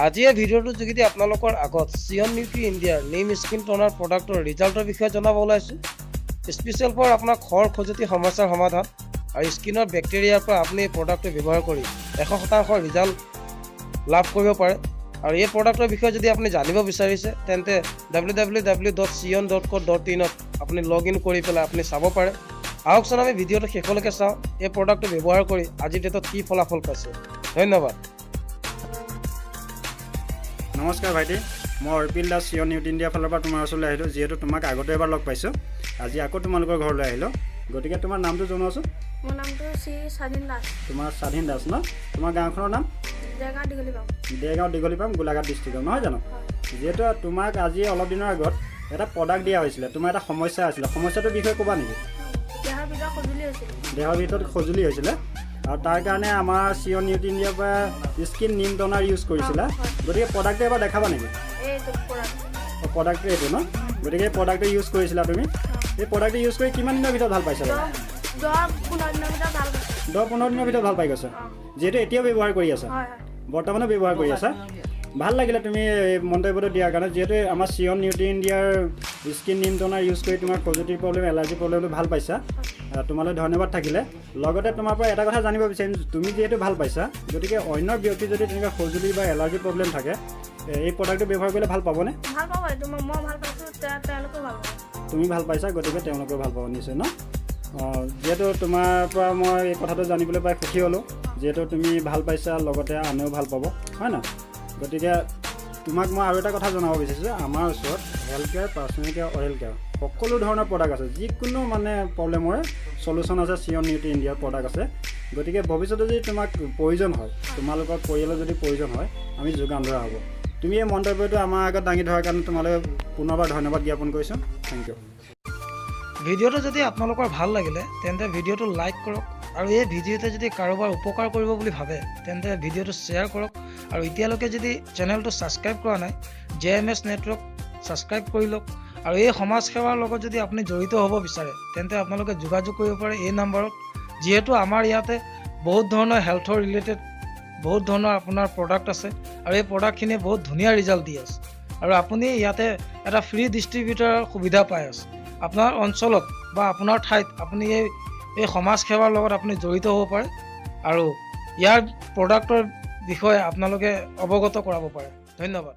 আজি এই ভিডিঅ'টোৰ যোগেদি আপোনালোকৰ আগত চিয়ন নিউট্ৰি ইণ্ডিয়াৰ নিম স্কিন টনাৰ প্ৰডাক্টৰ ৰিজাল্টৰ বিষয়ে জনাব ওলাইছোঁ। স্পেচিয়েল ফৰ আপোনাৰ খৰ খজুৱতি সমস্যাৰ সমাধান আৰু স্কিনৰ বেক্টেৰিয়াৰ পৰা আপুনি এই প্ৰডাক্টটো ব্যৱহাৰ কৰি 100% ৰিজাল্ট লাভ কৰিব পাৰে। আৰু এই প্ৰডাক্টৰ বিষয়ে যদি আপুনি জানিব বিচাৰিছে তেন্তে www.cion.co.in আপুনি লগ ইন কৰি পেলাই আপুনি চাব পাৰে। আহকচোন আমি ভিডিঅ'টো শেষলৈকে চাওঁ, এই প্ৰডাক্টটো ব্যৱহাৰ কৰি আজিৰ ডেটত কি ফলাফল পাইছে। ধন্যবাদ। নমস্কাৰ ভাইটি, মই অৰ্পিল দাস চিয়ন নিউট্ৰি ইণ্ডিয়াৰ ফালৰ পৰা তোমাৰ ওচৰলৈ আহিলোঁ। যিহেতু তোমাক আগতে এবাৰ লগ পাইছোঁ, আজি আকৌ তোমালোকৰ ঘৰলৈ আহিলোঁ। গতিকে তোমাৰ নামটো জনাওঁচোন। মোৰ নামটো শ্ৰী স্বাধীন দাস। তোমাৰ স্বাধীন দাস ন? তোমাৰ গাঁওখনৰ নাম? দেৰগাঁও দীঘলীপাম, গোলাঘাট ডিষ্ট্ৰিক্টৰ, নহয় জানো? যিহেতু তোমাক আজি অলপ দিনৰ আগত এটা প্ৰডাক্ট দিয়া হৈছিলে, তোমাৰ এটা সমস্যা আছিলে, সমস্যাটোৰ বিষয়ে ক'বা নেকি? দেহৰ ভিতৰত খজুলি হৈছিলে আৰু তাৰ কাৰণে আমাৰ চিয়ন নিউট্ৰি ইণ্ডিয়াৰ পৰা স্কিন নিম টনাৰ ইউজ কৰিছিলা। গতিকে প্ৰডাক্টটো এবাৰ দেখাবা নেকি? প্ৰডাক্টটো এইটো ন? গতিকে এই প্ৰডাক্টটো ইউজ কৰিছিলা তুমি। এই প্ৰডাক্টটো ইউজ কৰি কিমান দিনৰ ভিতৰত ভাল পাইছা? 10-15 দিনৰ ভিতৰত ভাল পাই গৈছা। যিহেতু এতিয়াও ব্যৱহাৰ কৰি আছা, বৰ্তমানো ব্যৱহাৰ কৰি আছা। ভাল লাগিলে তুমি এই মন্তব্যটো দিয়াৰ কাৰণে। যিহেতু আমাৰ চিয়ন নিউট্ৰি ইণ্ডিয়াৰ স্কিন নিম টনাৰ ইউজ কৰি তোমাৰ খজুৱতিৰ প্ৰব্লেম, এলাৰ্জি প্ৰব্লেমটো ভাল পাইছা। তোমালৈ ধন্যবাদ থাকিলে। লগতে তোমাৰ পৰা এটা কথা জানিব বিচাৰিম, তুমি যিহেতু ভাল পাইছা, গতিকে অন্য ব্যক্তি যদি তেনেকুৱা খজুলি বা এলাৰ্জি প্ৰব্লেম থাকে, এই প্ৰডাক্টটো ব্যৱহাৰ কৰিলে ভাল পাবনে? তুমি ভাল পাইছা, গতিকে তেওঁলোকেও ভাল পাব নিশ্চয় ন? যিহেতু তোমাৰ পৰা মই এই কথাটো জানিবলৈ পাই সুখী হ'লোঁ। যিহেতু তুমি ভাল পাইছা, লগতে আনেও ভাল পাব, হয় ন? গতিকে তোমাক মই আৰু এটা কথা জনাব বিচাৰিছোঁ যে আমাৰ ওচৰত health care, personal care, oral care সকলো ধৰণৰ প্ৰডাক্ট আছে। যিকোনো প্ৰব্লেমৰে চলিউশ্যন আছে, চিয়ন নিউট্ৰি ইণ্ডিয়াৰ প্ৰডাক্ট আছে। গতিকে ভৱিষ্যতে যদি তোমাক প্ৰয়োজন হয়, তোমালোকৰ পৰিয়ালৰ যদি প্ৰয়োজন হয়, আমি যোগান ধৰা হ'ব। তুমি এই মন্তব্যটো আমাৰ আগত দাঙি ধৰাৰ কাৰণে তোমালৈ পুনৰবাৰ ধন্যবাদ জ্ঞাপন কৰিছোঁ। Thank you. ভিডিঅ'টো যদি আপোনালোকৰ ভাল লাগিলে তেন্তে ভিডিঅ'টো লাইক কৰক, আৰু এই ভিডিঅ'টোৱে যদি কাৰোবাৰ উপকাৰ কৰিব বুলি ভাবে তেন্তে ভিডিঅ'টো শ্বেয়াৰ কৰক। আৰু এতিয়ালৈকে যদি চেনেলটো ছাবস্ক্ৰাইব কৰা নাই, JMS নেটৱৰ্ক ছাবস্ক্ৰাইব কৰি লওক। আৰু এই সমাজ সেৱাৰ লগত যদি আপুনি জড়িত হ'ব বিচাৰে তেন্তে আপোনালোকে যোগাযোগ কৰিব পাৰে এই নাম্বাৰত। যিহেতু আমাৰ ইয়াতে বহুত ধৰণৰ হেল্থৰ ৰিলেটেড বহুত ধৰণৰ আপোনাৰ প্ৰডাক্ট আছে, আৰু এই প্ৰডাক্টখিনিয়ে বহুত ধুনীয়া ৰিজাল্ট দি আছে। আৰু আপুনি ইয়াতে এটা ফ্ৰী ডিষ্ট্ৰিবিউটাৰৰ সুবিধা পাই আছে। আপোনাৰ অঞ্চলত বা আপোনাৰ ঠাইত আপুনি এই সমাজ সেৱাৰ লগত আপুনি জড়িত হ'ব পাৰে, আৰু ইয়াৰ প্ৰডাক্টৰ বিষয়ে আপোনালোকে অৱগত কৰাব পাৰে। ধন্যবাদ।